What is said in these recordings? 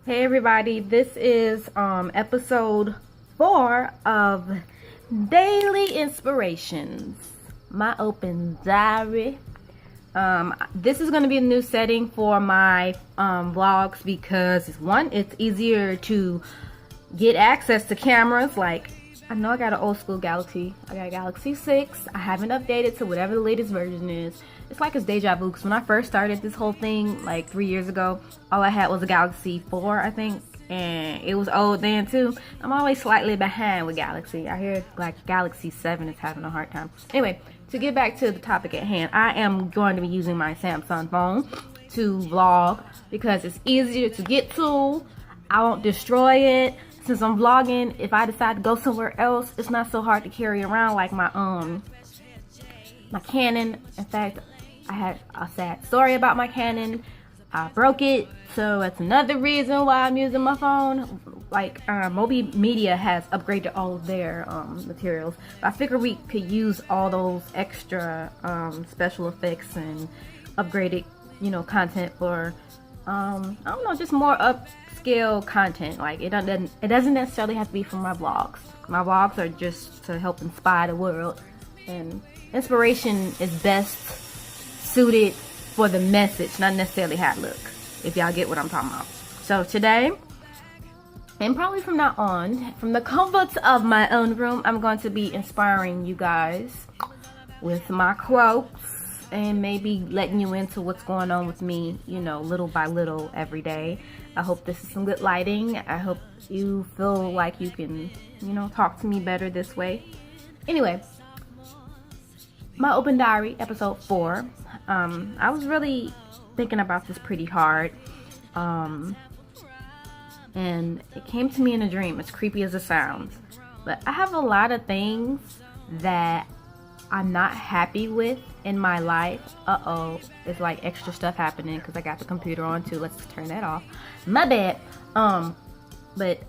Hey everybody, this is episode 4 of Daily Inspirations, my open diary. This is going to be a new setting for my vlogs because it's easier to get access to cameras. Like, I know I got an old school Galaxy. I got a Galaxy 6. I haven't updated to whatever the latest version is. It's like it's deja vu because when I first started this whole thing like 3 years ago, all I had was a Galaxy 4, I think, and it was old then too. I'm always slightly behind with Galaxy. I hear like Galaxy 7 is having a hard time. Anyway, to get back to the topic at hand, I am going to be using my Samsung phone to vlog because it's easier to get to. I won't destroy it. Since I'm vlogging, if I decide to go somewhere else, it's not so hard to carry around like my Canon. In fact, I had a sad story about my Canon. I broke it, so that's another reason why I'm using my phone. Like, Mobi Media has upgraded all of their materials. But I figured we could use all those extra special effects and upgraded, content for I don't know, just more upscale content. Like, it doesn't necessarily have to be for my vlogs. My vlogs are just to help inspire the world, and inspiration is best suited for the message, not necessarily how it looks, if y'all get what I'm talking about. So today, and probably from now on, from the comforts of my own room, I'm going to be inspiring you guys with my quotes and maybe letting you into what's going on with me, little by little every day. I hope this is some good lighting. I hope you feel like you can, talk to me better this way. Anyway, my open diary, episode 4. I was really thinking about this pretty hard. And it came to me in a dream, as creepy as it sounds. But I have a lot of things that I'm not happy with in my life. It's like extra stuff happening because I got the computer on too. Let's turn that off. My bad. But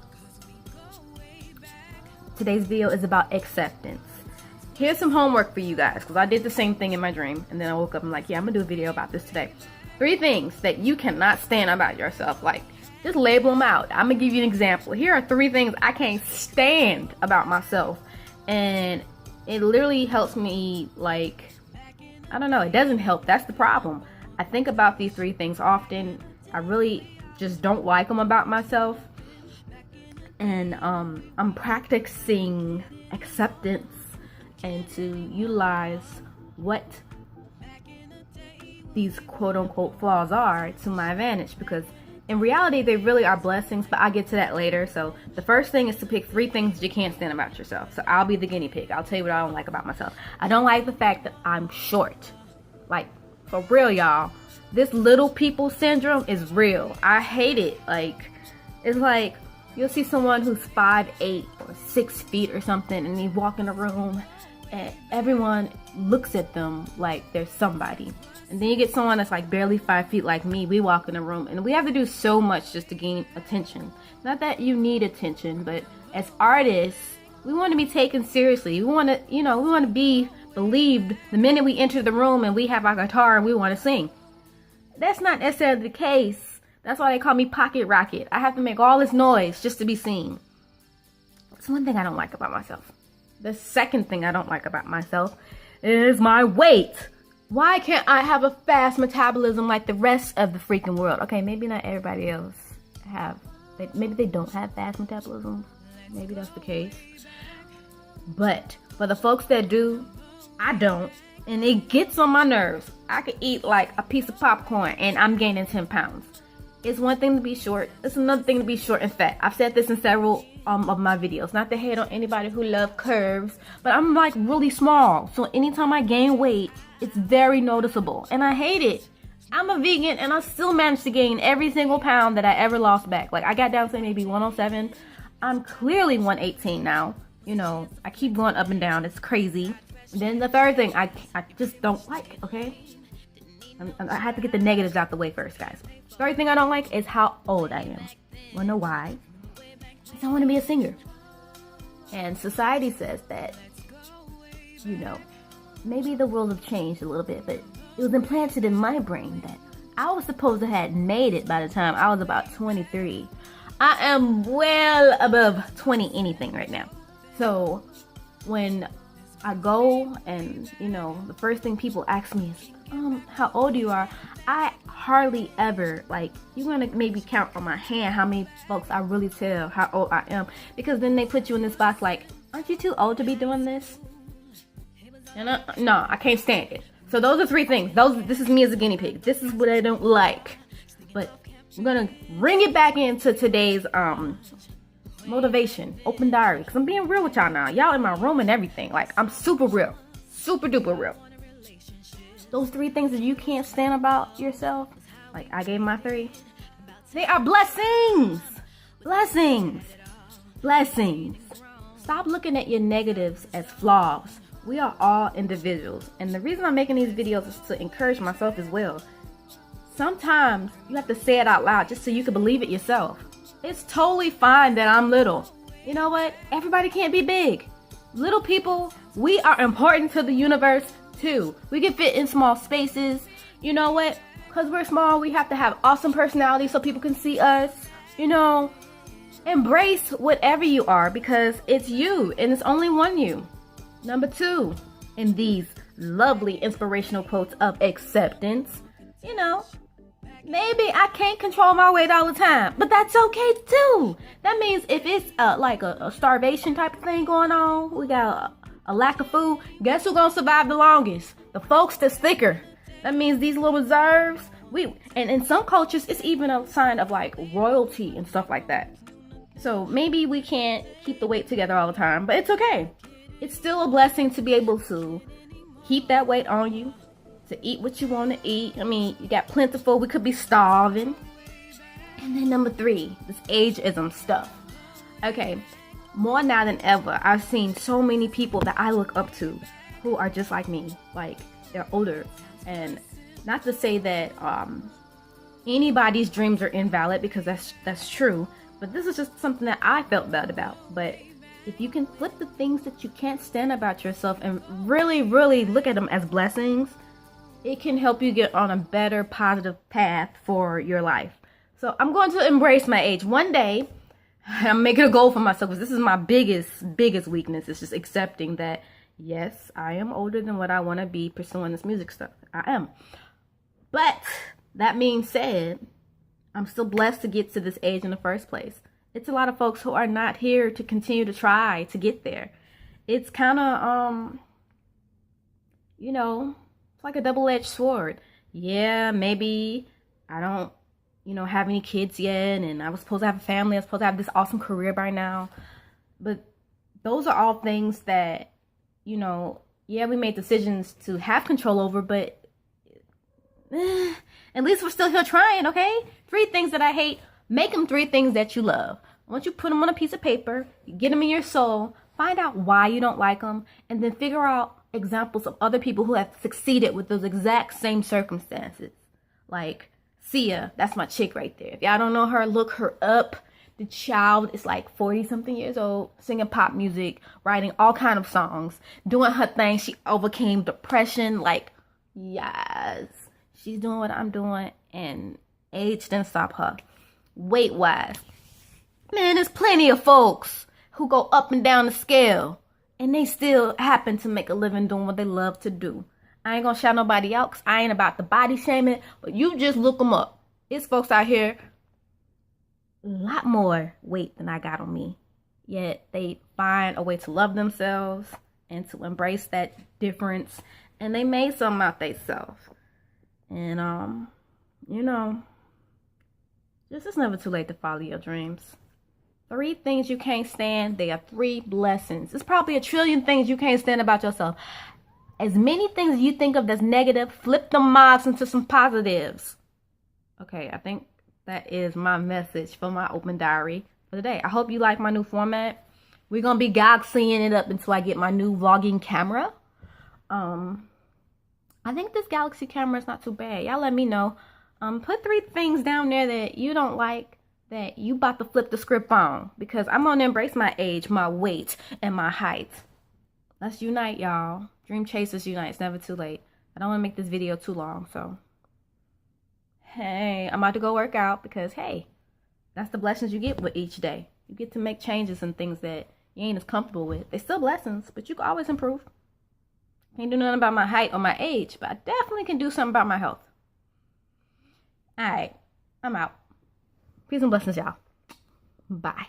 today's video is about acceptance. Here's some homework for you guys, because I did the same thing in my dream, and then I woke up and like, yeah, I'm gonna do a video about this today. 3 things that you cannot stand about yourself. Like, just label them out. I'm gonna give you an example. Here are 3 things I can't stand about myself, and it literally helps me. Like, I don't know, it doesn't help. That's the problem. I think about these 3 things often. I really just don't like them about myself, and I'm practicing acceptance and to utilize what these quote-unquote flaws are to my advantage, because in reality they really are blessings, but I'll get to that later. So the first thing is to pick 3 things you can't stand about yourself. So I'll be the guinea pig. I'll tell you what I don't like about myself. I don't like the fact that I'm short. Like, for real, y'all, this little people syndrome is real. I hate it. Like, it's like you'll see someone who's 5'8" or 6 feet or something, and they walk in a room and everyone looks at them like they're somebody. And then you get someone that's like barely 5 feet like me. We walk in a room and we have to do so much just to gain attention. Not that you need attention, but as artists, we want to be taken seriously. We want to, we want to be believed the minute we enter the room and we have our guitar and we want to sing. That's not necessarily the case. That's why they call me Pocket Rocket. I have to make all this noise just to be seen. That's one thing I don't like about myself. The second thing I don't like about myself is my weight. Why can't I have a fast metabolism like the rest of the freaking world? Okay, maybe not everybody else maybe they don't have fast metabolism. Maybe that's the case. But for the folks that do, I don't. And it gets on my nerves. I could eat like a piece of popcorn and I'm gaining 10 pounds. It's one thing to be short. It's another thing to be short and fat. I've said this in several of my videos. Not to hate on anybody who love curves, but I'm like really small. So anytime I gain weight, it's very noticeable. And I hate it. I'm a vegan and I still managed to gain every single pound that I ever lost back. Like, I got down to maybe 107. I'm clearly 118 now. I keep going up and down. It's crazy. And then the third thing I just don't like, okay? I have to get the negatives out the way first, guys. Third thing I don't like is how old I am. Wanna know why? Because I want to be a singer. And society says that, maybe the world have changed a little bit, but it was implanted in my brain that I was supposed to have made it by the time I was about 23. I am well above 20 anything right now. So when I go and, you know, the first thing people ask me is, how old you are, I hardly ever, like, you're gonna maybe count on my hand how many folks I really tell how old I am, because then they put you in this box like, aren't you too old to be doing this? And no, I can't stand it. So those are 3 things. This is me as a guinea pig. This is what I don't like. But I'm gonna bring it back into today's motivation, open diary, because I'm being real with y'all now. Y'all in my room and everything. Like, I'm super real, super duper real. Those 3 things that you can't stand about yourself, like I gave my 3, they are blessings. Blessings. Blessings. Stop looking at your negatives as flaws. We are all individuals. And the reason I'm making these videos is to encourage myself as well. Sometimes you have to say it out loud just so you can believe it yourself. It's totally fine that I'm little. You know what? Everybody can't be big. Little people, we are important to the universe too. We can fit in small spaces. You know what? Because we're small, we have to have awesome personality so people can see us. You know, embrace whatever you are because it's you and it's only one you. Number 2, in these lovely inspirational quotes of acceptance, you know, maybe I can't control my weight all the time, but that's okay too. That means if it's like a starvation type of thing going on, we got a lack of food, guess who's gonna survive the longest? The folks that's thicker. That means these little reserves, and in some cultures, it's even a sign of like royalty and stuff like that. So maybe we can't keep the weight together all the time, but it's okay. It's still a blessing to be able to keep that weight on you, to eat what you want to eat. I mean, you got plentiful, we could be starving. And then number 3, this ageism stuff. Okay, more now than ever, I've seen so many people that I look up to who are just like me, like they're older. And not to say that anybody's dreams are invalid, because that's true, but this is just something that I felt bad about. But if you can flip the things that you can't stand about yourself and really, really look at them as blessings, it can help you get on a better, positive path for your life. So I'm going to embrace my age. One day, I'm making a goal for myself, because this is my biggest weakness. It's just accepting that, yes, I am older than what I want to be pursuing this music stuff. I am. But that being said, I'm still blessed to get to this age in the first place. It's a lot of folks who are not here to continue to try to get there. It's kind of, you know, it's like a double-edged sword. Yeah, maybe I don't, you know, have any kids yet, and I was supposed to have a family. I was supposed to have this awesome career by now. But those are all things that, you know, yeah, we made decisions to have control over, but at least we're still here trying, okay? 3 things that I hate. Make them 3 things that you love. Once you put them on a piece of paper, you get them in your soul, find out why you don't like them, and then figure out examples of other people who have succeeded with those exact same circumstances. Like Sia, that's my chick right there. If y'all don't know her, look her up. The child is like 40-something years old, singing pop music, writing all kind of songs, doing her thing. She overcame depression. Like, yes, she's doing what I'm doing, and age didn't stop her. Weight-wise, man, there's plenty of folks who go up and down the scale, and they still happen to make a living doing what they love to do. I ain't gonna shout nobody out, because I ain't about the body shaming, but you just look them up. It's folks out here a lot more weight than I got on me, yet they find a way to love themselves and to embrace that difference, and they made something out themselves. And you know, it's never too late to follow your dreams. 3 things you can't stand, they are 3 blessings. There's probably a trillion things you can't stand about yourself. As many things you think of that's negative, flip them mobs into some positives. Okay, I think that is my message for my open diary for today. I hope you like my new format. We're going to be galaxying it up until I get my new vlogging camera. I think this Galaxy camera is not too bad. Y'all let me know. Put 3 things down there that you don't like, that you about to flip the script on, because I'm going to embrace my age, my weight, and my height. Let's unite, y'all. Dream chasers unite. It's never too late. I don't want to make this video too long, so hey, I'm about to go work out because, hey, that's the blessings you get with each day. You get to make changes in things that you ain't as comfortable with. They're still blessings, but you can always improve. Can't do nothing about my height or my age, but I definitely can do something about my health. All right, I'm out. Peace and blessings, y'all. Bye.